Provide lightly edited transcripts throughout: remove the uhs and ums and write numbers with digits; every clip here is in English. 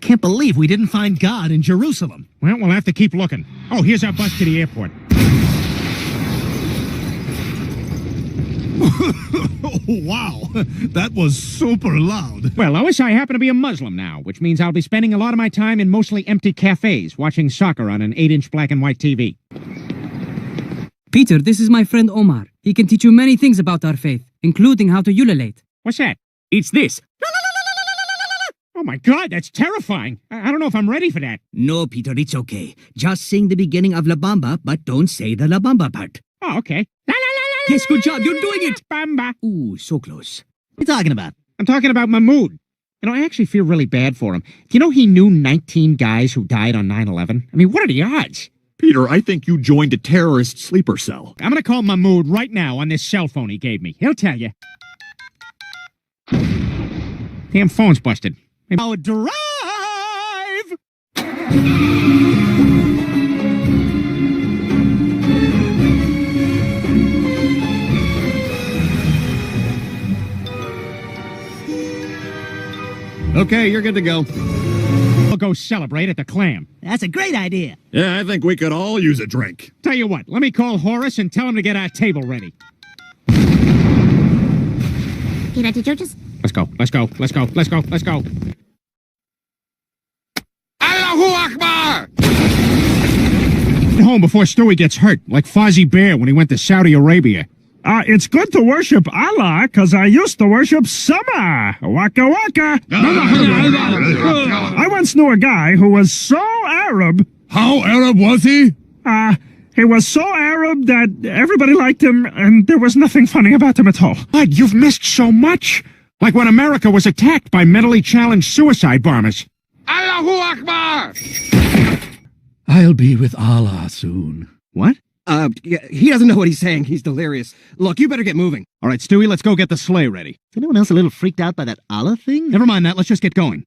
Can't believe we didn't find God in Jerusalem. Well, we'll have to keep looking. Oh, here's our bus to the airport. Wow, that was super loud. Well, Lois, I happen to be a Muslim now, which means I'll be spending a lot of my time in mostly empty cafes watching soccer on an 8-inch black and white TV. Peter, this is my friend Omar. He can teach you many things about our faith, including how to ululate. What's that? It's this. Oh my God, that's terrifying. I don't know if I'm ready for that. No, Peter, it's okay. Just sing the beginning of La Bamba, but don't say the La Bamba part. Oh, okay. Yes, good job. You're doing it. Bamba. Ooh, so close. What are you talking about? I'm talking about Mahmoud. You know, I actually feel really bad for him. Do you know he knew 19 guys who died on 9/11? I mean, what are the odds? Peter, I think you joined a terrorist sleeper cell. I'm gonna call Mahmoud right now on this cell phone he gave me. He'll tell you. Damn phone's busted. Now drive! Okay, you're good to go. We'll go celebrate at the Clam. That's a great idea. Yeah, I think we could all use a drink. Tell you what, let me call Horace and tell him to get our table ready. Peter, did you just... Let's go, let's go, let's go, let's go, let's go. Allahu Akbar! Get home before Stewie gets hurt, like Fozzie Bear when he went to Saudi Arabia. It's good to worship Allah, because I used to worship Sama. Waka waka. I once knew a guy who was so Arab. How Arab was he? He was so Arab that everybody liked him, and there was nothing funny about him at all. God, you've missed so much. Like when America was attacked by mentally challenged suicide bombers. Allahu Akbar! I'll be with Allah soon. What? He doesn't know what he's saying. He's delirious. Look, you better get moving. All right, Stewie, let's go get the sleigh ready. Is anyone else a little freaked out by that Allah thing? Never mind that, let's just get going.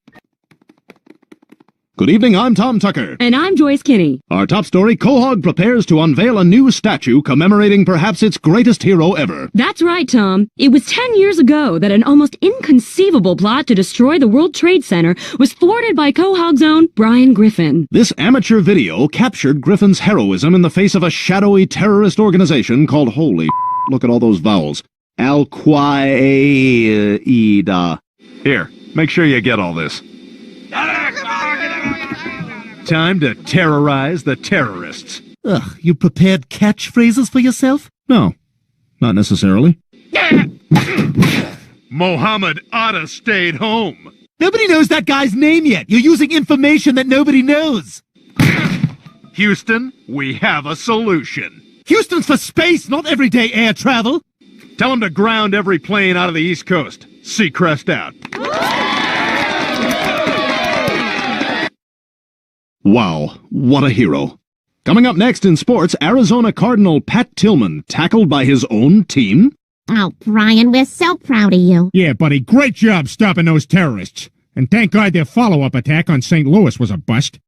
Good evening, I'm Tom Tucker. And I'm Joyce Kinney. Our top story, Quahog prepares to unveil a new statue commemorating perhaps its greatest hero ever. That's right, Tom. It was 10 years ago that an almost inconceivable plot to destroy the World Trade Center was thwarted by Quahog's own Brian Griffin. This amateur video captured Griffin's heroism in the face of a shadowy terrorist organization called Holy look at all those vowels. Al-Qaeda. Here, make sure you get all this. Time to terrorize the terrorists. Ugh, you prepared catchphrases for yourself? No, not necessarily. Mohammed Atta stayed home. Nobody knows that guy's name yet. You're using information that nobody knows. Houston, we have a solution. Houston's for space, not everyday air travel. Tell them to ground every plane out of the East Coast. Seacrest out. Wow, what a hero. Coming up next in sports, Arizona Cardinal Pat Tillman tackled by his own team. Oh, Brian, we're so proud of you. Yeah, buddy, great job stopping those terrorists. And thank God their follow-up attack on St. Louis was a bust.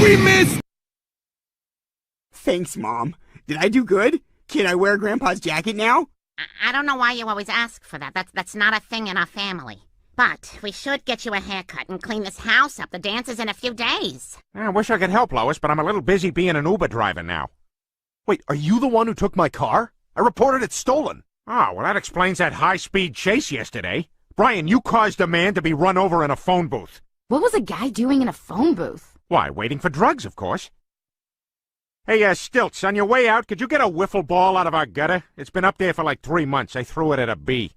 We missed! Thanks, Mom. Did I do good? Can I wear Grandpa's jacket now? I don't know why you always ask for that. That's not a thing in our family. But we should get you a haircut and clean this house up. The dance is in a few days. I wish I could help, Lois, but I'm a little busy being an Uber driver now. Wait, are you the one who took my car? I reported it stolen. Oh, well, that explains that high-speed chase yesterday. Brian, you caused a man to be run over in a phone booth. What was a guy doing in a phone booth? Why, waiting for drugs, of course. Hey, Stilts, on your way out, could you get a wiffle ball out of our gutter? It's been up there for like 3 months. I threw it at a bee.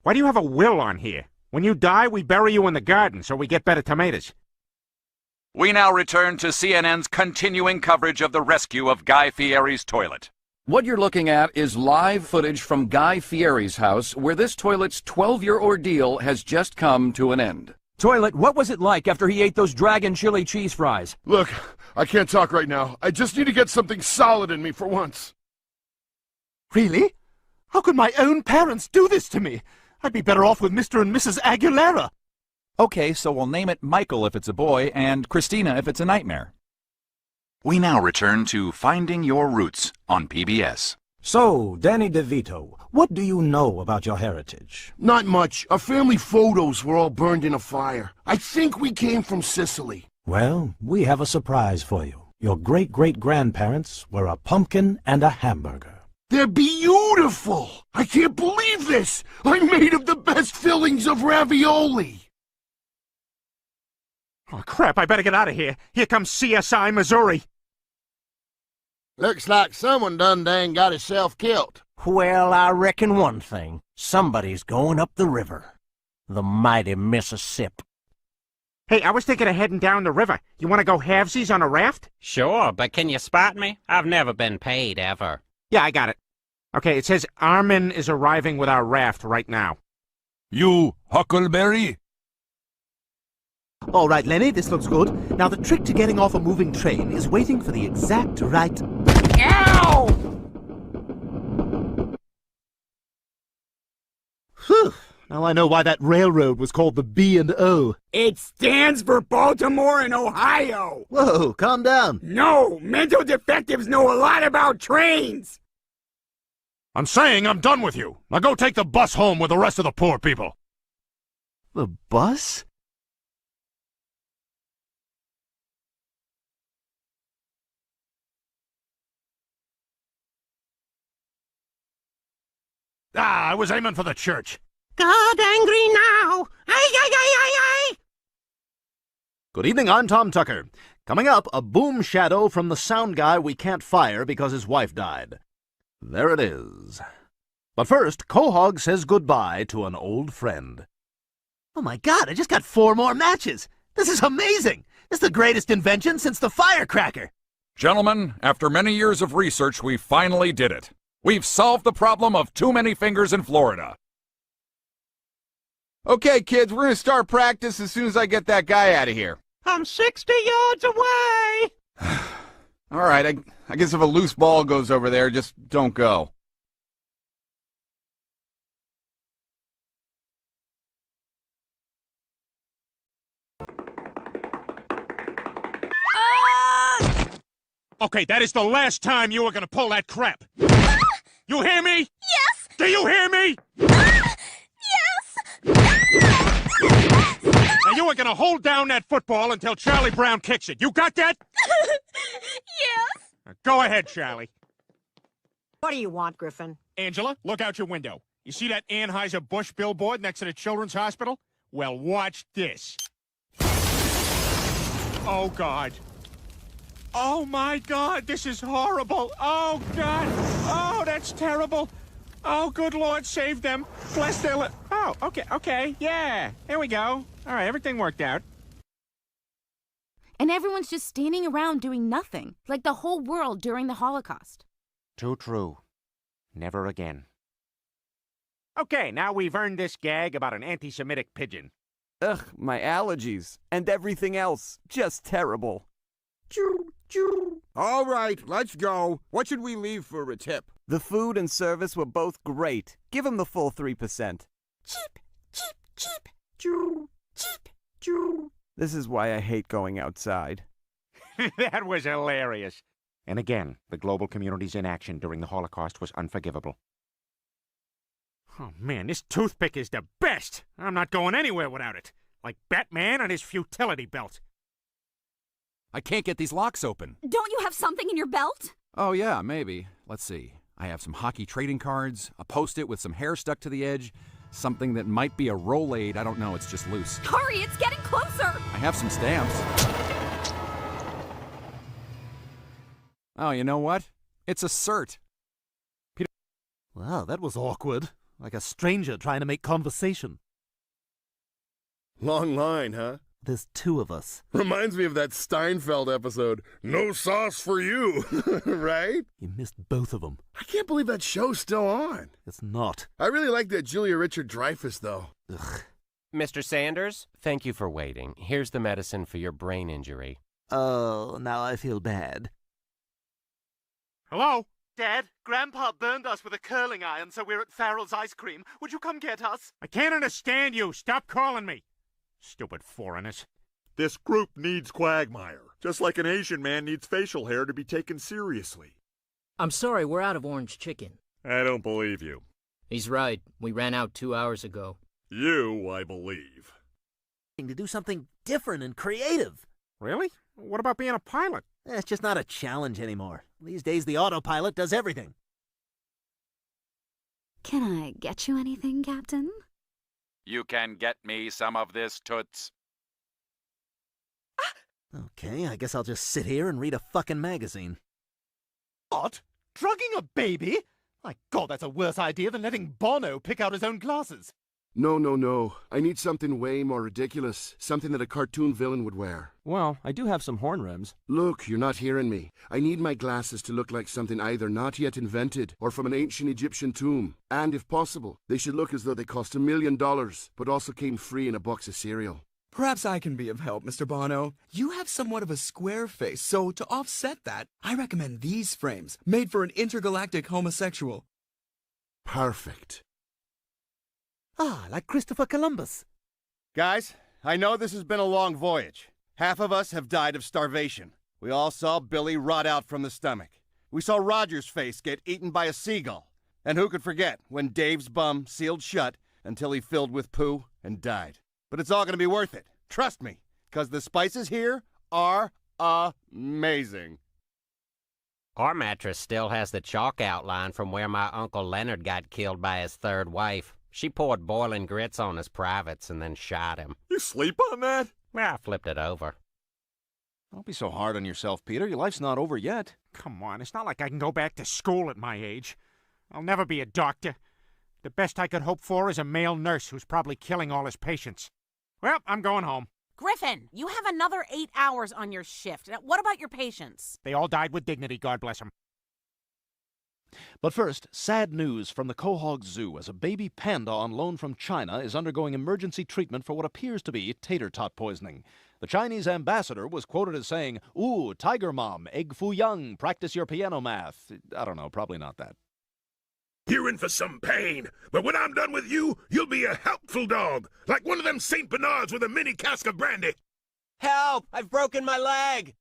Why do you have a will on here? When you die, we bury you in the garden so we get better tomatoes. We now return to CNN's continuing coverage of the rescue of Guy Fieri's toilet. What you're looking at is live footage from Guy Fieri's house, where this toilet's 12-year ordeal has just come to an end. Toilet, what was it like after he ate those dragon chili cheese fries? Look, I can't talk right now. I just need to get something solid in me for once. Really? How could my own parents do this to me? I'd be better off with Mr. and Mrs. Aguilera. Okay, so we'll name it Michael if it's a boy, and Christina if it's a nightmare. We now return to Finding Your Roots on PBS. So, Danny DeVito, what do you know about your heritage? Not much. Our family photos were all burned in a fire. I think we came from Sicily. Well, we have a surprise for you. Your great-great-grandparents were a pumpkin and a hamburger. They're beautiful! I can't believe this! I'm made of the best fillings of ravioli! Oh, crap, I better get out of here. Here comes CSI Missouri. Looks like someone done got himself killed. Well, I reckon one thing. Somebody's going up the river. The mighty Mississippi. Hey, I was thinking of heading down the river. You want to go halvesies on a raft? Sure, but can you spot me? I've never been paid, ever. Yeah, I got it. Okay, it says Armin is arriving with our raft right now. You, Huckleberry? All right, Lenny, this looks good. Now, the trick to getting off a moving train is waiting for the exact right... Ow! Whew. Now I know why that railroad was called the B&O. It stands for Baltimore and Ohio. Whoa, calm down. No, mental defectives know a lot about trains. I'm saying I'm done with you. Now go take the bus home with the rest of the poor people. The bus? Ah, I was aiming for the church. God angry now! Ay, ay, ay, ay, ay! Good evening, I'm Tom Tucker. Coming up, a boom shadow from the sound guy we can't fire because his wife died. There it is. But first, Quahog says goodbye to an old friend. Oh my God, I just got 4 more matches! This is amazing! This is the greatest invention since the firecracker! Gentlemen, after many years of research, we finally did it. We've solved the problem of too many fingers in Florida. Okay, kids, we're gonna start practice as soon as I get that guy out of here. I'm 60 yards away! All right, I guess if a loose ball goes over there, just don't go. Okay, that is the last time you are gonna pull that crap. You hear me? Yes! Do you hear me? Now you are gonna hold down that football until Charlie Brown kicks it. You got that? Yes! Now go ahead, Charlie. What do you want, Griffin? Angela, look out your window. You see that Anheuser-Busch billboard next to the Children's Hospital? Well, watch this. Oh, God. Oh, my God, this is horrible. Oh, God. Oh, that's terrible. Oh, good Lord, save them. Bless their Oh, okay, yeah. There we go. All right, everything worked out. And everyone's just standing around doing nothing, like the whole world during the Holocaust. Too true. Never again. Okay, now we've earned this gag about an anti-Semitic pigeon. Ugh, my allergies. And everything else. Just terrible. Choo, choo. All right, let's go. What should we leave for a tip? The food and service were both great. Give him the full 3%. Cheap, cheap, cheap. Choo, cheap, choo. This is why I hate going outside. That was hilarious. And again, the global community's inaction during the Holocaust was unforgivable. Oh, man, this toothpick is the best. I'm not going anywhere without it. Like Batman and his futility belt. I can't get these locks open. Don't you have something in your belt? Oh, yeah, maybe. Let's see. I have some hockey trading cards, a Post-it with some hair stuck to the edge, something that might be a Rolade. I don't know, it's just loose. Hurry, it's getting closer! I have some stamps. Oh, you know what? It's a cert. Peter. Wow, that was awkward. Like a stranger trying to make conversation. Long line, huh? There's 2 of us. Reminds me of that Steinfeld episode, No Sauce for You, right? You missed both of them. I can't believe that show's still on. It's not. I really like that Julia Richard-Dreyfuss, though. Ugh. Mr. Sanders, thank you for waiting. Here's the medicine for your brain injury. Oh, now I feel bad. Hello? Dad, Grandpa burned us with a curling iron, so we're at Farrell's Ice Cream. Would you come get us? I can't understand you. Stop calling me. Stupid foreigners. This group needs Quagmire, just like an Asian man needs facial hair to be taken seriously. I'm sorry, we're out of orange chicken. I don't believe you. He's right. We ran out 2 hours ago. You, I believe. To do something different and creative. Really? What about being a pilot? It's just not a challenge anymore. These days, the autopilot does everything. Can I get you anything, Captain? You can get me some of this, Toots. Okay, I guess I'll just sit here and read a fucking magazine. What? Drugging a baby? My God, that's a worse idea than letting Bono pick out his own glasses. No. I need something way more ridiculous. Something that a cartoon villain would wear. Well, I do have some horn rims. Look, you're not hearing me. I need my glasses to look like something either not yet invented or from an ancient Egyptian tomb. And if possible, they should look as though they cost $1 million, but also came free in a box of cereal. Perhaps I can be of help, Mr. Bono. You have somewhat of a square face, so to offset that, I recommend these frames, made for an intergalactic homosexual. Perfect. Ah, like Christopher Columbus. Guys, I know this has been a long voyage. Half of us have died of starvation. We all saw Billy rot out from the stomach. We saw Roger's face get eaten by a seagull. And who could forget when Dave's bum sealed shut until he filled with poo and died. But it's all going to be worth it. Trust me, because the spices here are amazing. Our mattress still has the chalk outline from where my Uncle Leonard got killed by his third wife. She poured boiling grits on his privates and then shot him. You sleep on that? Well, I flipped it over. Don't be so hard on yourself, Peter. Your life's not over yet. Come on, it's not like I can go back to school at my age. I'll never be a doctor. The best I could hope for is a male nurse who's probably killing all his patients. Well, I'm going home. Griffin, you have another 8 hours on your shift. Now, what about your patients? They all died with dignity, God bless them. But first, sad news from the Quahog Zoo as a baby panda on loan from China is undergoing emergency treatment for what appears to be tater tot poisoning. The Chinese ambassador was quoted as saying, "Ooh, tiger mom, egg foo young, practice your piano math." I don't know, probably not that. You're in for some pain, but when I'm done with you, you'll be a helpful dog, like one of them St. Bernards with a mini cask of brandy. Help! I've broken my leg!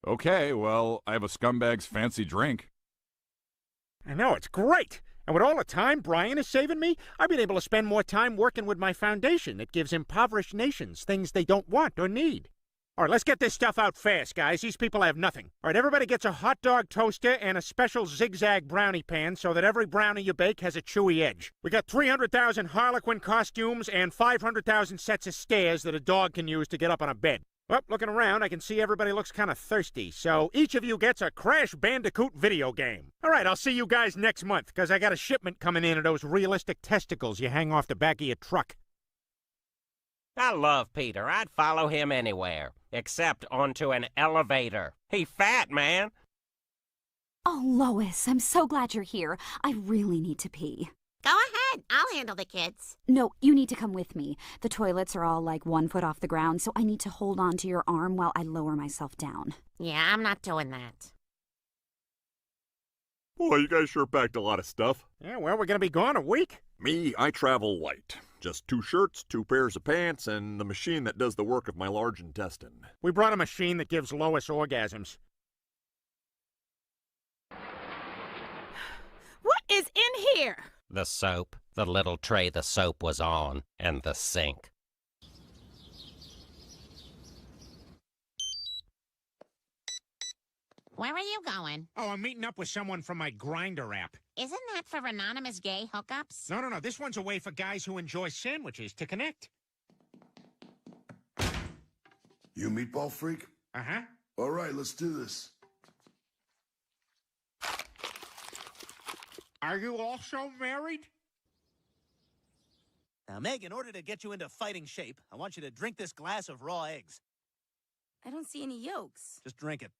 Okay, well, I have a scumbag's fancy drink. I know, it's great. And with all the time Brian is saving me, I've been able to spend more time working with my foundation that gives impoverished nations things they don't want or need. All right, let's get this stuff out fast, guys. These people have nothing. All right, everybody gets a hot dog toaster and a special zigzag brownie pan so that every brownie you bake has a chewy edge. We got 300,000 Harlequin costumes and 500,000 sets of stairs that a dog can use to get up on a bed. Well, looking around, I can see everybody looks kind of thirsty, so each of you gets a Crash Bandicoot video game. All right, I'll see you guys next month, because I got a shipment coming in of those realistic testicles you hang off the back of your truck. I love Peter. I'd follow him anywhere, except onto an elevator. He fat, man. Oh, Lois, I'm so glad you're here. I really need to pee. Go ahead. I'll handle the kids. No, you need to come with me. The toilets are all like 1 foot off the ground, so I need to hold on to your arm while I lower myself down. Yeah, I'm not doing that. Boy, you guys sure packed a lot of stuff. Yeah, well, we're going to be gone a week. Me, I travel light. Just 2 shirts, 2 pairs of pants, and the machine that does the work of my large intestine. We brought a machine that gives Lois orgasms. What is in here? The soap, the little tray the soap was on, and the sink. Where are you going? Oh, I'm meeting up with someone from my Grindr app. Isn't that for anonymous gay hookups? No. This one's a way for guys who enjoy sandwiches to connect. You meatball freak? Uh-huh. All right, let's do this. Are you also married? Now, Meg, in order to get you into fighting shape, I want you to drink this glass of raw eggs. I don't see any yolks. Just drink it.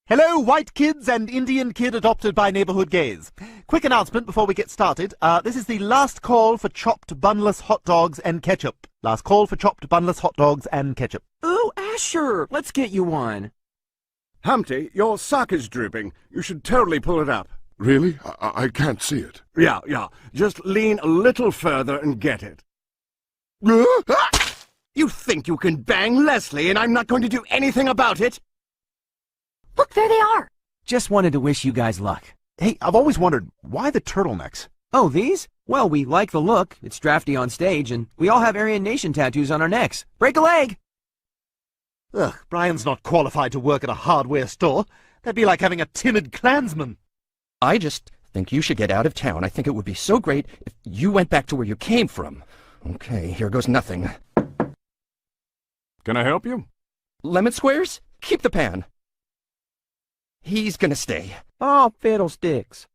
Hello, white kids and Indian kid adopted by neighborhood gays. Quick announcement before we get started. This is the last call for chopped bunless hot dogs and ketchup. Last call for chopped bunless hot dogs and ketchup. Oh, Asher, let's get you one. Humpty, your sock is drooping. You should totally pull it up. Really? I can't see it. Yeah. Just lean a little further and get it. You think you can bang Leslie and I'm not going to do anything about it? Look, there they are. Just wanted to wish you guys luck. Hey, I've always wondered, why the turtlenecks? Oh, these? Well, we like the look. It's drafty on stage, and we all have Aryan Nation tattoos on our necks. Break a leg! Ugh, Brian's not qualified to work at a hardware store. That'd be like having a timid Klansman. I just think you should get out of town. I think it would be so great if you went back to where you came from. Okay, here goes nothing. Can I help you? Lemon squares? Keep the pan. He's gonna stay. Oh, fiddlesticks.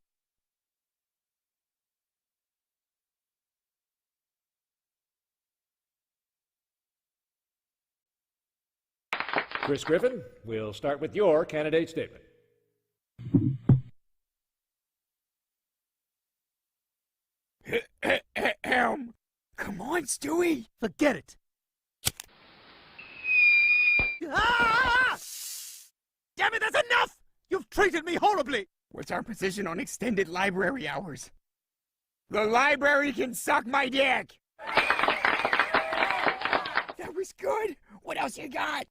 Chris Griffin, we'll start with your candidate statement. Come on, Stewie. Forget it. Ah! Damn it, that's enough! You've treated me horribly! What's our position on extended library hours? The library can suck my dick! That was good. What else you got?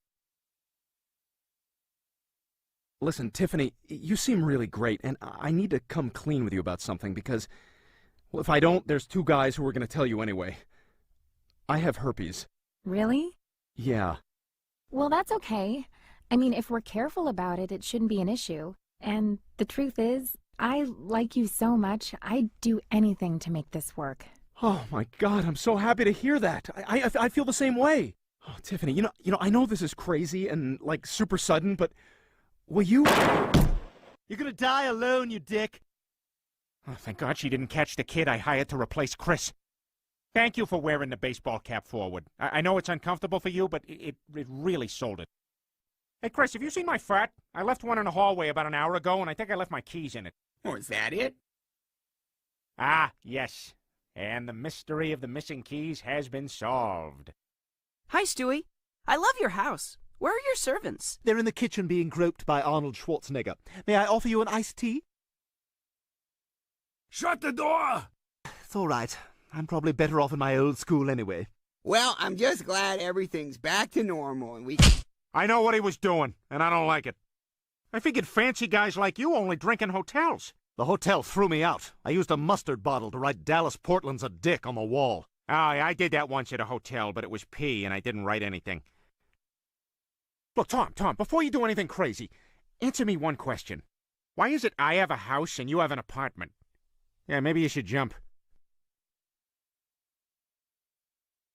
Listen, Tiffany, you seem really great, and I need to come clean with you about something because, well, if I don't, there's two guys who are going to tell you anyway. I have herpes. Really? Yeah. Well, that's okay. I mean, if we're careful about it, it shouldn't be an issue. And the truth is, I like you so much, I'd do anything to make this work. Oh my God, I'm so happy to hear that. I feel the same way. Oh, Tiffany, you know, I know this is crazy and like super sudden, but will you? You're gonna die alone, you dick. Oh, thank God she didn't catch the kid I hired to replace Chris. Thank you for wearing the baseball cap forward. I know it's uncomfortable for you, but it really sold it. Hey, Chris, have you seen my frat? I left one in the hallway about an hour ago, and I think I left my keys in it. Oh, is that it? Ah, yes. And the mystery of the missing keys has been solved. Hi, Stewie. I love your house. Where are your servants? They're in the kitchen being groped by Arnold Schwarzenegger. May I offer you an iced tea? Shut the door! It's all right. I'm probably better off in my old school anyway. Well, I'm just glad everything's back to normal and we... I know what he was doing, and I don't like it. I figured fancy guys like you only drink in hotels. The hotel threw me out. I used a mustard bottle to write Dallas Portland's a dick on the wall. Oh, yeah, I did that once at a hotel, but it was pee, and I didn't write anything. Look, Tom, before you do anything crazy, answer me one question. Why is it I have a house and you have an apartment? Yeah, maybe you should jump.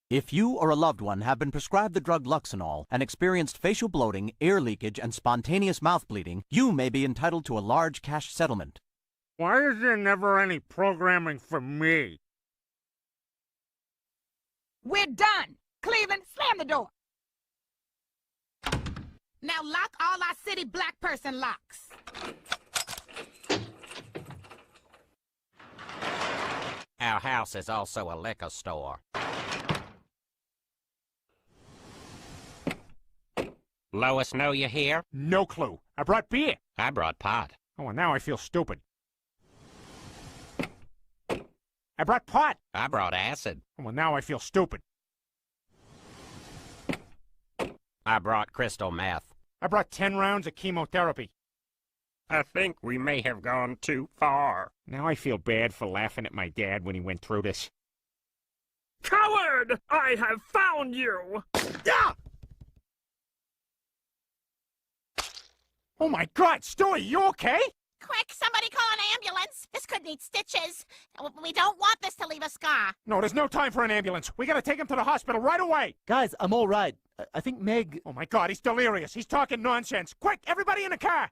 If you or a loved one have been prescribed the drug Luxenol and experienced facial bloating, ear leakage, and spontaneous mouth bleeding, you may be entitled to a large cash settlement. Why is there never any programming for me? We're done. Cleveland, slam the door. Now lock all our city black person locks. Our house is also a liquor store. Lois know you're here? No clue. I brought beer. I brought pot. Oh, and now I feel stupid. I brought pot. I brought acid. Oh, well, now I feel stupid. I brought crystal meth. I brought 10 rounds of chemotherapy. I think we may have gone too far. Now I feel bad for laughing at my dad when he went through this. Coward! I have found you! Ah! Oh my God, Stewie, you okay? Quick, somebody call an ambulance. This could need stitches. We don't want this to leave a scar. No, there's no time for an ambulance. We gotta take him to the hospital right away. Guys, I'm all right. I think Meg... Oh my God, he's delirious. He's talking nonsense. Quick, everybody in the car!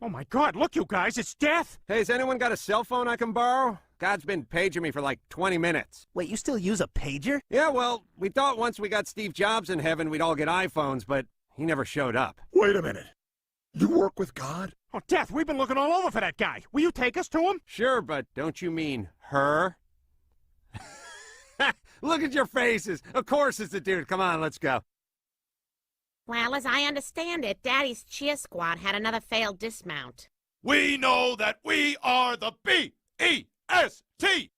Oh my God, look you guys, it's death! Hey, has anyone got a cell phone I can borrow? God's been paging me for like 20 minutes. Wait, you still use a pager? Yeah, well, we thought once we got Steve Jobs in heaven we'd all get iPhones, but he never showed up. Wait a minute. You work with God? Oh, Death, we've been looking all over for that guy. Will you take us to him? Sure, but don't you mean her? Look at your faces. Of course it's the dude. Come on, let's go. Well, as I understand it, Daddy's cheer squad had another failed dismount. We know that we are the B-E-S-T!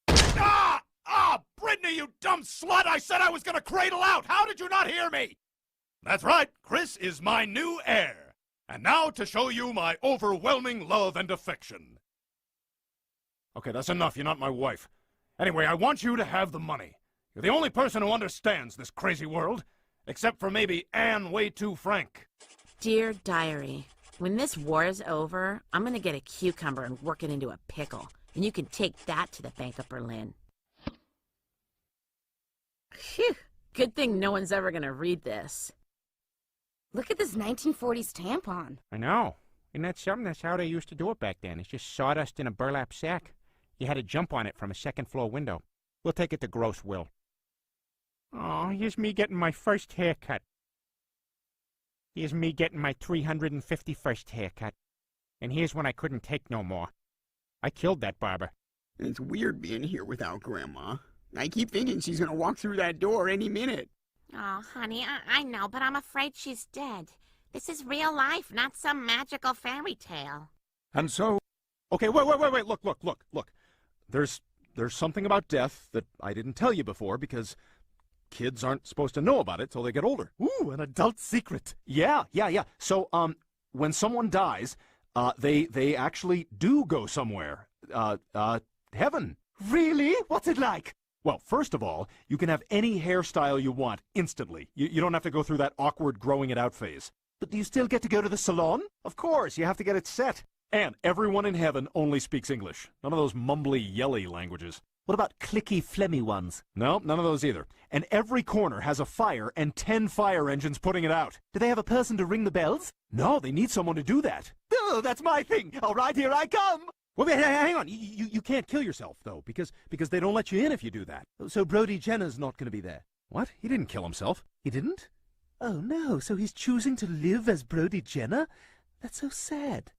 Ah! Ah! Brittany, you dumb slut! I said I was gonna cradle out! How did you not hear me? That's right, Chris is my new heir. And now to show you my overwhelming love and affection. Okay, that's enough. You're not my wife. Anyway, I want you to have the money. You're the only person who understands this crazy world. Except for maybe Anne Way Too Frank. Dear Diary, when this war is over, I'm gonna get a cucumber and work it into a pickle. And you can take that to the Bank of Berlin. Phew. Good thing no one's ever gonna read this. Look at this 1940s tampon. I know. Isn't that something? That's how they used to do it back then. It's just sawdust in a burlap sack. You had to jump on it from a second-floor window. We'll take it to Gross Will. Oh, here's me getting my first haircut. Here's me getting my 351st haircut. And here's when I couldn't take no more. I killed that barber. It's weird being here without Grandma. I keep thinking she's gonna walk through that door any minute. Oh, honey, I know, but I'm afraid she's dead. This is real life, not some magical fairy tale. And so... Okay, wait, look. There's something about death that I didn't tell you before because kids aren't supposed to know about it till they get older. Ooh, an adult secret. Yeah. So, when someone dies, they actually do go somewhere. Heaven. Really? What's it like? Well, first of all, you can have any hairstyle you want instantly. You don't have to go through that awkward growing it out phase. But do you still get to go to the salon? Of course, you have to get it set. And everyone in heaven only speaks English. None of those mumbly, yelly languages. What about clicky, phlegmy ones? No, none of those either. And every corner has a fire and 10 fire engines putting it out. Do they have a person to ring the bells? No, they need someone to do that. Oh, that's my thing. All right, here I come. Well, wait, hang on. You can't kill yourself, though, because they don't let you in if you do that. So Brody Jenner's not going to be there? What? He didn't kill himself. He didn't? Oh, no, so he's choosing to live as Brody Jenner? That's so sad.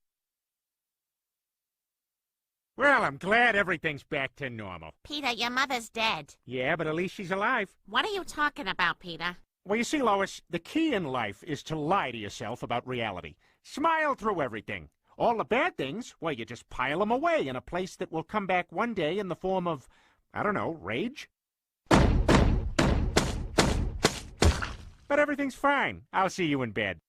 Well, I'm glad everything's back to normal. Peter, your mother's dead. Yeah, but at least she's alive. What are you talking about, Peter? Well, you see, Lois, the key in life is to lie to yourself about reality. Smile through everything. All the bad things, well, you just pile them away in a place that will come back one day in the form of, I don't know, rage? But everything's fine. I'll see you in bed.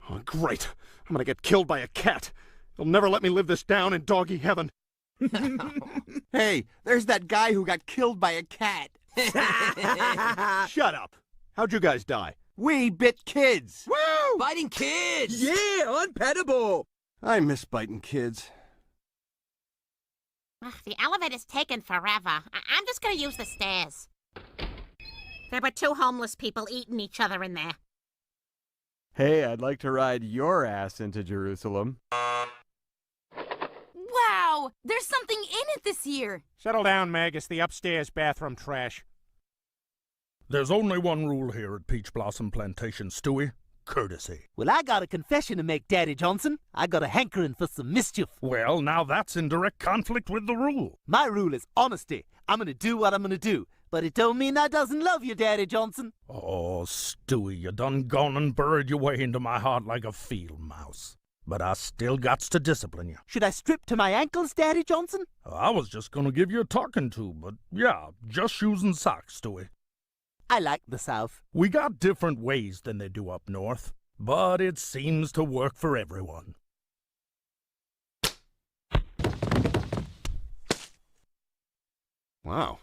Oh, great. I'm gonna get killed by a cat. They'll never let me live this down in doggy heaven. Hey, there's that guy who got killed by a cat. Shut up. How'd you guys die? We bit kids. Woo! Biting kids! Yeah, unpettable! I miss biting kids. Ugh, the elevator's taking forever. I'm just gonna use the stairs. There were 2 homeless people eating each other in there. Hey, I'd like to ride your ass into Jerusalem. Wow! There's something in it this year! Settle down, Meg. It's the upstairs bathroom trash. There's only one rule here at Peach Blossom Plantation, Stewie. Courtesy. Well, I got a confession to make, Daddy Johnson. I got a hankering for some mischief. Well, now that's in direct conflict with the rule. My rule is honesty. I'm gonna do what I'm gonna do. But it don't mean I doesn't love you, Daddy Johnson. Oh, Stewie, you done gone and buried your way into my heart like a field mouse. But I still gots to discipline you. Should I strip to my ankles, Daddy Johnson? I was just gonna give you a talking to, but yeah, just shoes and socks, Stewie. I like the South. We got different ways than they do up north, but it seems to work for everyone. Wow.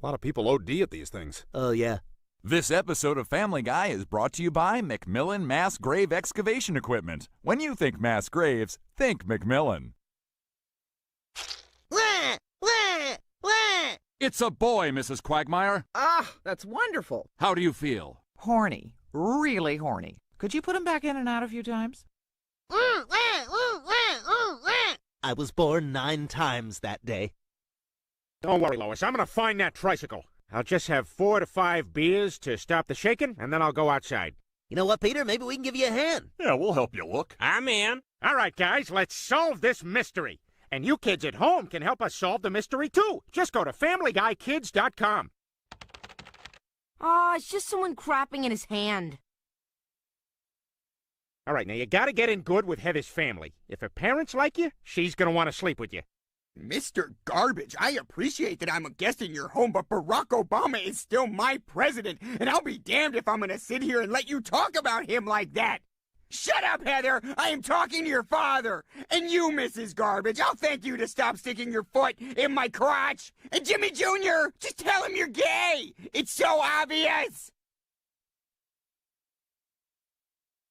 A lot of people OD at these things. Oh, yeah. This episode of Family Guy is brought to you by McMillan Mass Grave Excavation Equipment. When you think mass graves, think McMillan. It's a boy, Mrs. Quagmire. Ah, that's wonderful. How do you feel? Horny. Really horny. Could you put him back in and out a few times? I was born 9 times that day. Don't worry, Lois. I'm gonna find that tricycle. I'll just have 4 to 5 beers to stop the shaking, and then I'll go outside. You know what, Peter? Maybe we can give you a hand. Yeah, we'll help you look. I'm in. All right, guys, let's solve this mystery. And you kids at home can help us solve the mystery, too. Just go to FamilyGuyKids.com. Aw, it's just someone crapping in his hand. All right, now you gotta get in good with Heather's family. If her parents like you, she's gonna want to sleep with you. Mr. Garbage, I appreciate that I'm a guest in your home, but Barack Obama is still my president, and I'll be damned if I'm gonna sit here and let you talk about him like that. Shut up, Heather! I am talking to your father! And you, Mrs. Garbage, I'll thank you to stop sticking your foot in my crotch! And Jimmy Jr., just tell him you're gay! It's so obvious!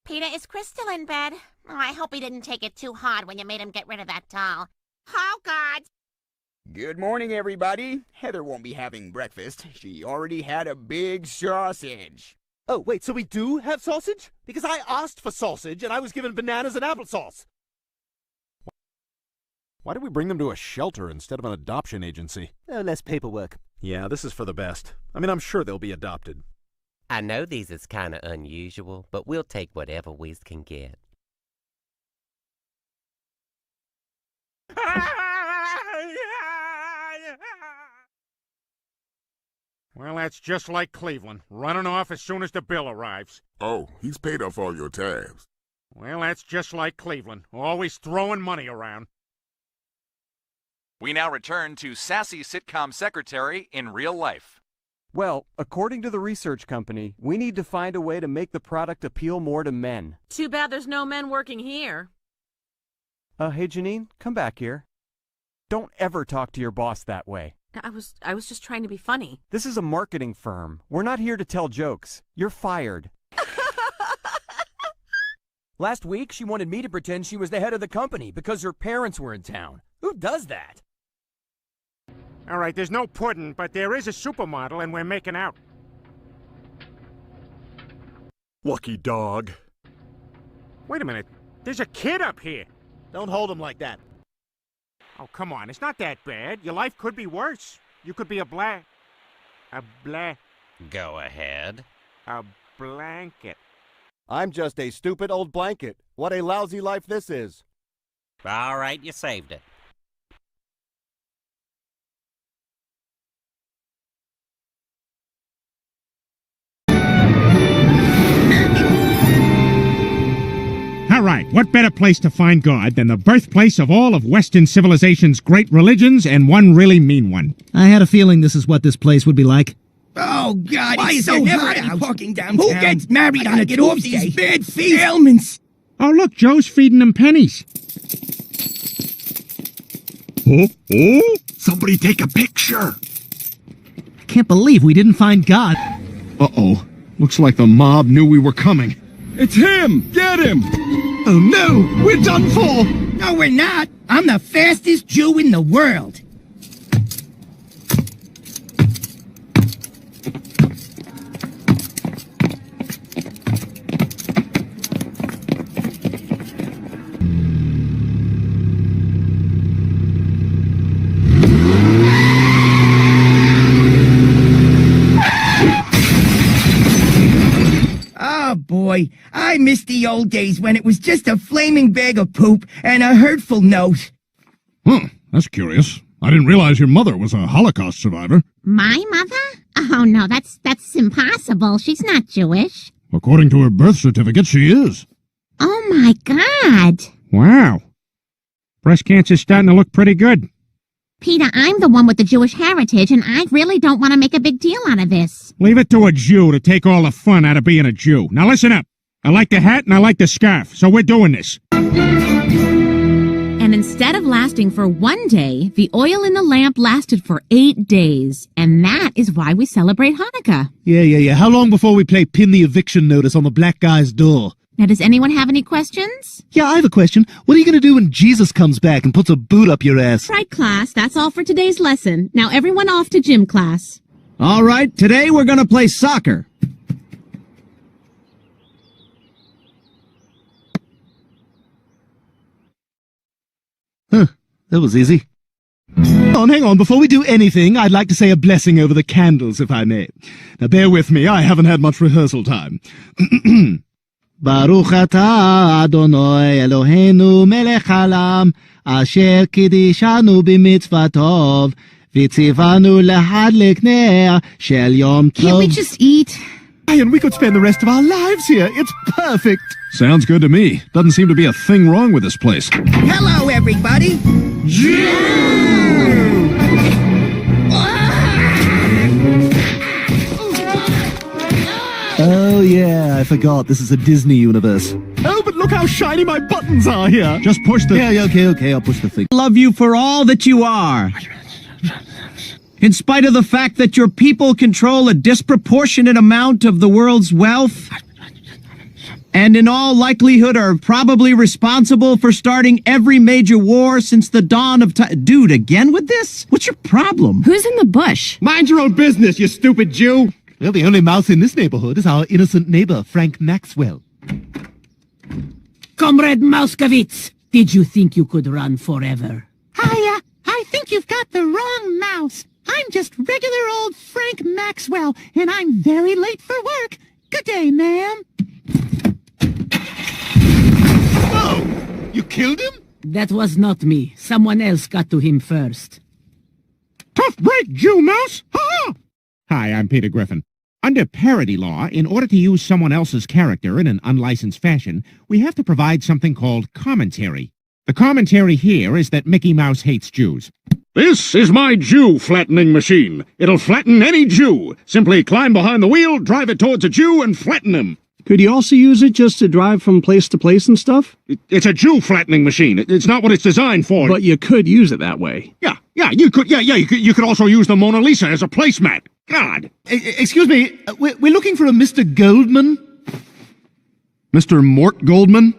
Peter, is Chris still in bed? Oh, I hope he didn't take it too hard when you made him get rid of that doll. Oh, God! Good morning, everybody. Heather won't be having breakfast. She already had a big sausage. Oh, wait, so we do have sausage? Because I asked for sausage, and I was given bananas and applesauce. Why did we bring them to a shelter instead of an adoption agency? Less paperwork. Yeah, this is for the best. I mean, I'm sure they'll be adopted. I know these is kind of unusual, but we'll take whatever we can get. Well, that's just like Cleveland, running off as soon as the bill arrives. Oh, he's paid off all your tabs. Well, that's just like Cleveland, always throwing money around. We now return to sassy sitcom secretary in real life. Well, according to the research company, we need to find a way to make the product appeal more to men. Too bad there's no men working here. Hey Janine, come back here. Don't ever talk to your boss that way. I was just trying to be funny. This is a marketing firm. We're not here to tell jokes. You're fired. Last week, she wanted me to pretend she was the head of the company because her parents were in town. Who does that? All right, there's no pudding, but there is a supermodel, and we're making out. Lucky dog. Wait a minute. There's a kid up here. Don't hold him like that. Oh, come on. It's not that bad. Your life could be worse. You could be a Go ahead. blanket. I'm just a stupid old blanket. What a lousy life this is. All right, you saved it. All right, what better place to find God than the birthplace of all of Western civilization's great religions and one really mean one? I had a feeling this is what this place would be like. Oh, God, Why it's is so there never hot any out. parking downtown? Who gets married on a get off Tuesday? these bad feet. Ailments. Oh, look, Joe's feeding them pennies. Oh, somebody take a picture. I can't believe we didn't find God. Uh-oh. Looks like the mob knew we were coming. It's him! Get him! Oh no, we're done for! No, we're not. I'm the fastest Jew in the world. Oh boy, I miss the old days when it was just a flaming bag of poop and a hurtful note. Huh, that's curious. I didn't realize your mother was a Holocaust survivor. My mother? Oh, no, that's impossible. She's not Jewish. According to her birth certificate, she is. Oh, my God. Wow. Breast cancer's starting to look pretty good. Peter, I'm the one with the Jewish heritage, and I really don't want to make a big deal out of this. Leave it to a Jew to take all the fun out of being a Jew. Now listen up. I like the hat and I like the scarf, so we're doing this. And instead of lasting for 1 day, the oil in the lamp lasted for 8 days. And that is why we celebrate Hanukkah. Yeah. How long before we play pin the eviction notice on the black guy's door? Now, does anyone have any questions? Yeah, I have a question. What are you going to do when Jesus comes back and puts a boot up your ass? Right, class. That's all for today's lesson. Now, everyone off to gym class. All right, today we're going to play soccer. Huh, that was easy. Hang on, before we do anything, I'd like to say a blessing over the candles, if I may. Now, bear with me, I haven't had much rehearsal time. Baruch atah Adonai Eloheinu melech haolam, asher kiddishanu b'mitzvatov, Vitivanu lahadlikner, Shelyom Can't we just eat? And we could spend the rest of our lives here. It's perfect. Sounds good to me. Doesn't seem to be a thing wrong with this place. Hello, everybody. Oh yeah, I forgot. This is a Disney universe. Oh, but look how shiny my buttons are here. Just push the... Yeah, okay, I'll push the thing. Love you for all that you are. In spite of the fact that your people control a disproportionate amount of the world's wealth, and in all likelihood are probably responsible for starting every major war since the dawn of time. Dude, again with this? What's your problem? Who's in the bush? Mind your own business, you stupid Jew! Well, the only mouse in this neighborhood is our innocent neighbor, Frank Maxwell. Comrade Mouskowitz, did you think you could run forever? I think you've got the wrong mouse. I'm just regular old Frank Maxwell, and I'm very late for work. Good day, ma'am. Oh, you killed him? That was not me. Someone else got to him first. Tough break, Jew Mouse! Ha-ha! Hi, I'm Peter Griffin. Under parody law, in order to use someone else's character in an unlicensed fashion, we have to provide something called commentary. The commentary here is that Mickey Mouse hates Jews. This is my Jew flattening machine. It'll flatten any Jew. Simply climb behind the wheel, drive it towards a Jew, and flatten him. Could you also use it just to drive from place to place and stuff? It's a Jew flattening machine. It's not what it's designed for. But you could use it that way. You could also use the Mona Lisa as a placemat. God. Excuse me, we're looking for a Mr. Goldman. Mr. Mort Goldman?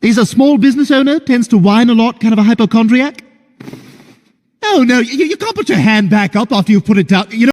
He's a small business owner, tends to whine a lot, kind of a hypochondriac. Oh, no, you can't put your hand back up after you've put it down. You know.